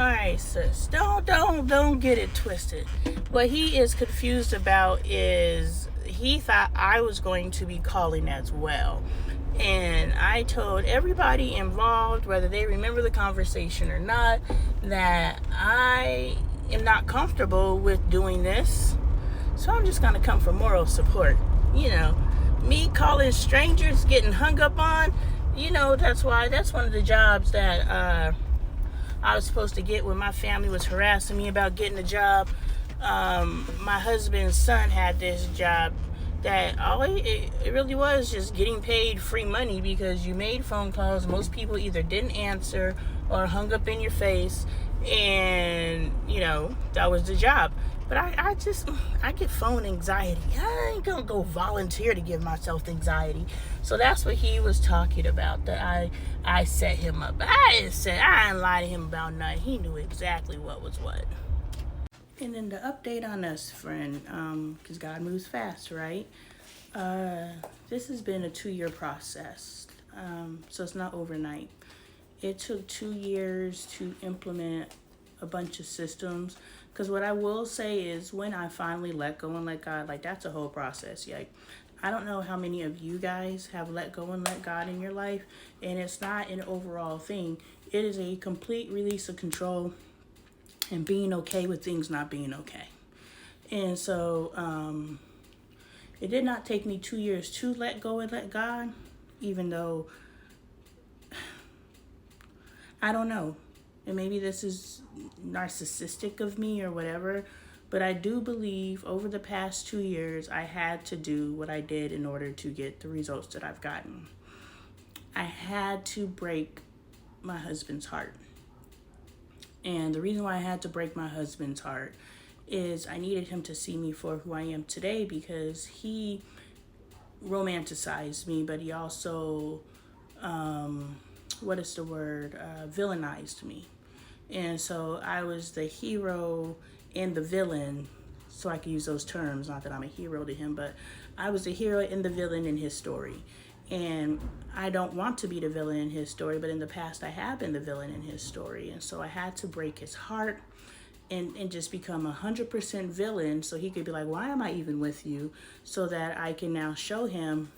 right, sis. Don't get it twisted. What he is confused about is he thought I was going to be calling as well. And I told everybody involved, whether they remember the conversation or not, that I am not comfortable with doing this. So I'm just going to come for moral support. Me calling strangers, getting hung up on, that's one of the jobs that I was supposed to get when my family was harassing me about getting a job. My husband's son had this job that it really was just getting paid free money because you made phone calls. Most people either didn't answer or hung up in your face, and that was the job. But I get phone anxiety. I ain't gonna go volunteer to give myself anxiety. So that's what he was talking about, that I set him up. I didn't lie to him about nothing. He knew exactly what was what. And then the update on us, friend, because God moves fast, right? This has been a 2-year process, so it's not overnight. It took 2 years to implement a bunch of systems, because what I will say is when I finally let go and let God, that's a whole process. I don't know how many of you guys have let go and let God in your life, and it's not an overall thing. It is a complete release of control and being okay with things not being okay. And so it did not take me 2 years to let go and let God, even though, I don't know, and maybe this is narcissistic of me or whatever, but I do believe over the past 2 years, I had to do what I did in order to get the results that I've gotten. I had to break my husband's heart. And the reason why I had to break my husband's heart is I needed him to see me for who I am today, because he romanticized me, but he also, villainized me. And so I was the hero and the villain, so I can use those terms, not that I'm a hero to him, but I was the hero and the villain in his story. And I don't want to be the villain in his story, but in the past I have been the villain in his story. And so I had to break his heart and just become 100% villain, so he could be like, why am I even with you? So that I can now show him,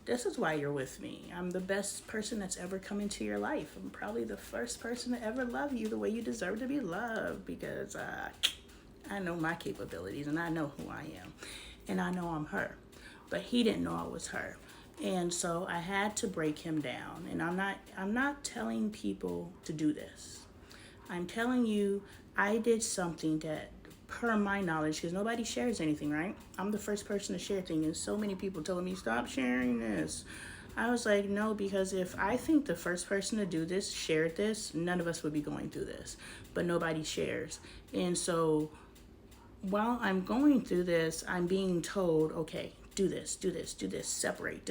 this is why you're with me. I'm the best person that's ever come into your life. I'm probably the first person to ever love you the way you deserve to be loved, because I know my capabilities and I know who I am. And I know I'm her. But he didn't know I was her. And so I had to break him down. And I'm not telling people to do this. I'm telling you, I did something that, per my knowledge, because nobody shares anything, right? I'm the first person to share things, and so many people told me, stop sharing this. I was like, no, because if I think the first person to do this shared this, none of us would be going through this. But nobody shares. And so while I'm going through this, I'm being told, okay, do this, separate,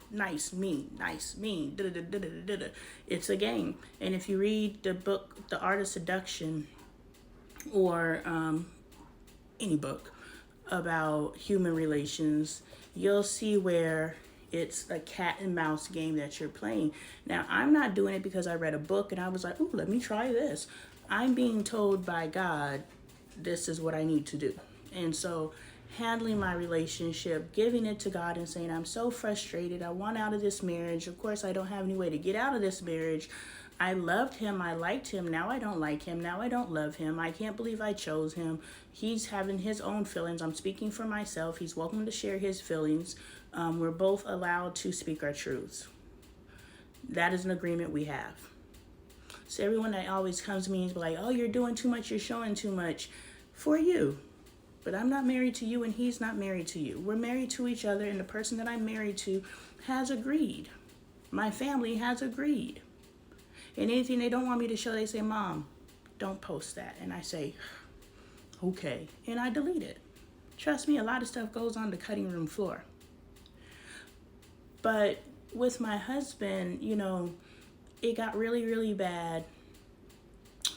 nice, mean, It's a game. And if you read the book, The Art of Seduction, or any book about human relations, you'll see where it's a cat and mouse game that you're playing. Now, I'm not doing it because I read a book and I was like, ooh, let me try this. I'm being told by God, this is what I need to do. And so handling my relationship, giving it to God and saying, I'm so frustrated. I want out of this marriage. Of course, I don't have any way to get out of this marriage. I loved him. I liked him. Now I don't like him. Now I don't love him. I can't believe I chose him. He's having his own feelings. I'm speaking for myself. He's welcome to share his feelings. We're both allowed to speak our truths. That is an agreement we have. So everyone that always comes to me and is like, oh, you're doing too much. You're showing too much. For you. But I'm not married to you and he's not married to you. We're married to each other, and the person that I'm married to has agreed. My family has agreed. And anything they don't want me to show, they say, Mom, don't post that. And I say, okay. And I delete it. Trust me, a lot of stuff goes on the cutting room floor. But with my husband, it got really, really bad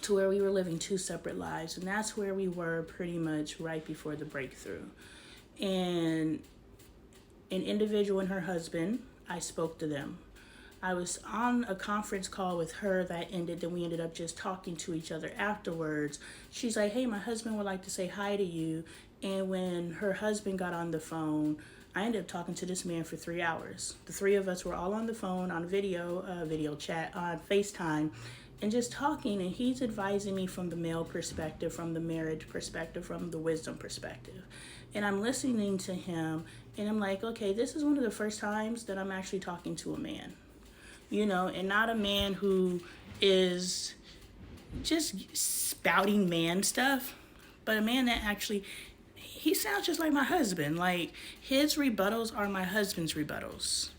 to where we were living 2 separate lives. And that's where we were pretty much right before the breakthrough. And an individual and her husband, I spoke to them. I was on a conference call with her that ended, then we ended up just talking to each other afterwards. She's like, hey, my husband would like to say hi to you. And when her husband got on the phone, I ended up talking to this man for 3 hours. The three of us were all on the phone, on video chat, on FaceTime, and just talking. And he's advising me from the male perspective, from the marriage perspective, from the wisdom perspective. And I'm listening to him, and I'm like, okay, this is one of the first times that I'm actually talking to a man, and not a man who is just spouting man stuff, but a man that actually, he sounds just like my husband. Like, his rebuttals are my husband's rebuttals.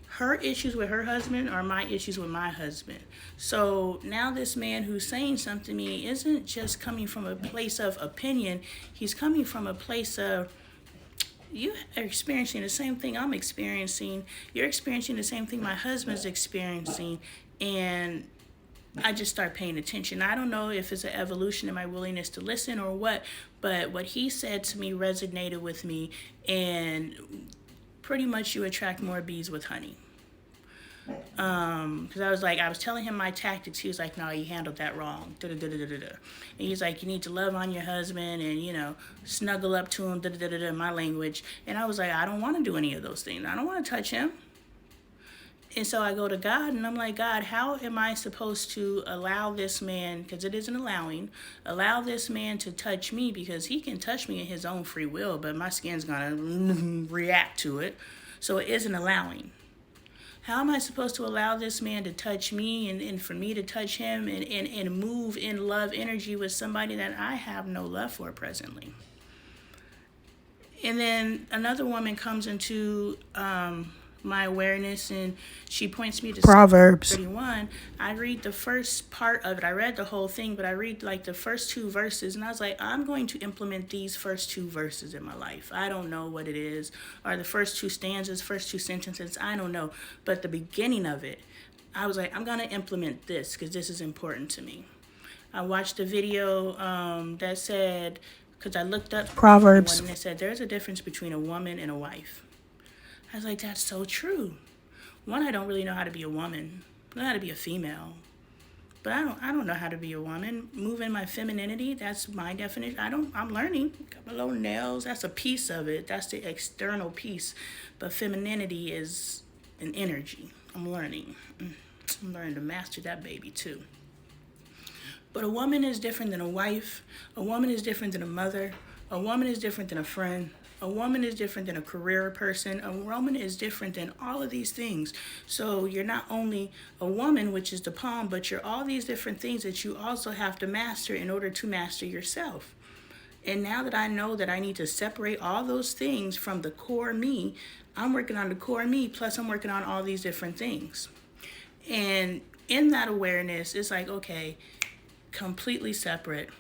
Her issues with her husband are my issues with my husband. So now this man who's saying something to me isn't just coming from a place of opinion. He's coming from a place of, you are experiencing the same thing I'm experiencing. You're experiencing the same thing my husband's experiencing. And I just start paying attention. I don't know if it's an evolution in my willingness to listen or what, but what he said to me resonated with me. And pretty much you attract more bees with honey. Because I was telling him my tactics. He was like, no, you handled that wrong. And he's like, you need to love on your husband and, snuggle up to him, my language. And I was like, I don't want to do any of those things. I don't want to touch him. And so I go to God and I'm like, God, how am I supposed to allow this man, because it isn't allow this man to touch me, because he can touch me in his own free will, but my skin's going to react to it. So it isn't allowing. How am I supposed to allow this man to touch me and for me to touch him and move in love energy with somebody that I have no love for presently? And then another woman comes into my awareness and she points me to Proverbs 31. I read the first part of it. I read the whole thing, but I read like the first 2 verses and I was like, I'm going to implement these first 2 verses in my life. I don't know what it is, or the first 2 stanzas, first 2 sentences, I don't know. But the beginning of it, I was like, I'm going to implement this because this is important to me. I watched a video that said, because I looked up Proverbs, and it said there's a difference between a woman and a wife. I was like, that's so true. One, I don't really know how to be a woman. I know how to be a female. But I don't know how to be a woman. Move in my femininity, that's my definition. I'm learning. Got my little nails, that's a piece of it. That's the external piece. But femininity is an energy. I'm learning. I'm learning to master that baby too. But a woman is different than a wife. A woman is different than a mother. A woman is different than a friend. A woman is different than a career person. A woman is different than all of these things. So you're not only a woman, which is the palm, but you're all these different things that you also have to master in order to master yourself. And now that I know that I need to separate all those things from the core me, I'm working on the core me, plus I'm working on all these different things. And in that awareness, it's like, okay, completely separate.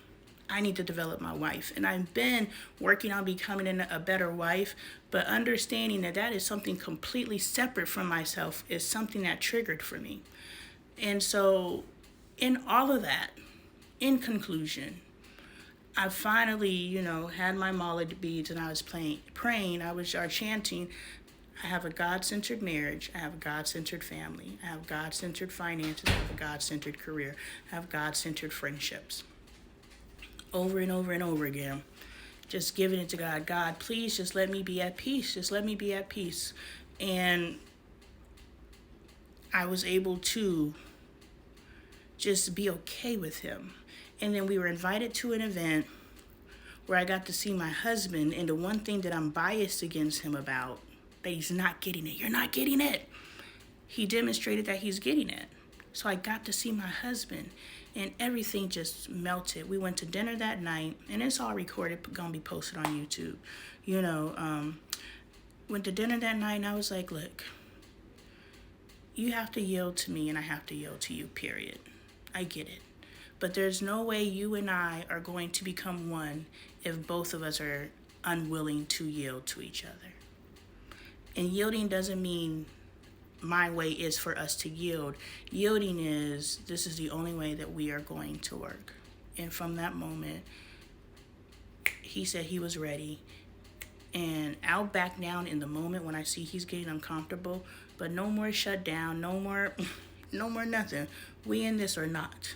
I need to develop my wife. And I've been working on becoming a better wife, but understanding that that is something completely separate from myself is something that triggered for me. And so in all of that, in conclusion, I finally, had my mala beads and I was praying, I was chanting, I have a God-centered marriage, I have a God-centered family, I have God-centered finances, I have a God-centered career, I have God-centered friendships. Over and over and over again, just giving it to God. God, please just let me be at peace. Just let me be at peace. And I was able to just be okay with him. And then we were invited to an event where I got to see my husband, and the one thing that I'm biased against him about, that he's not getting it. You're not getting it. He demonstrated that he's getting it. So I got to see my husband. And everything just melted. We went to dinner that night, and it's all recorded, gonna be posted on YouTube. Went to dinner that night, and I was like, look, you have to yield to me, and I have to yield to you, period. I get it. But there's no way you and I are going to become one if both of us are unwilling to yield to each other. And yielding doesn't mean my way is for us to yield. Yielding is, this is the only way that we are going to work. And from that moment, he said he was ready. And I'll back down in the moment when I see he's getting uncomfortable. But no more shutdown, no more, no more nothing. We in this or not.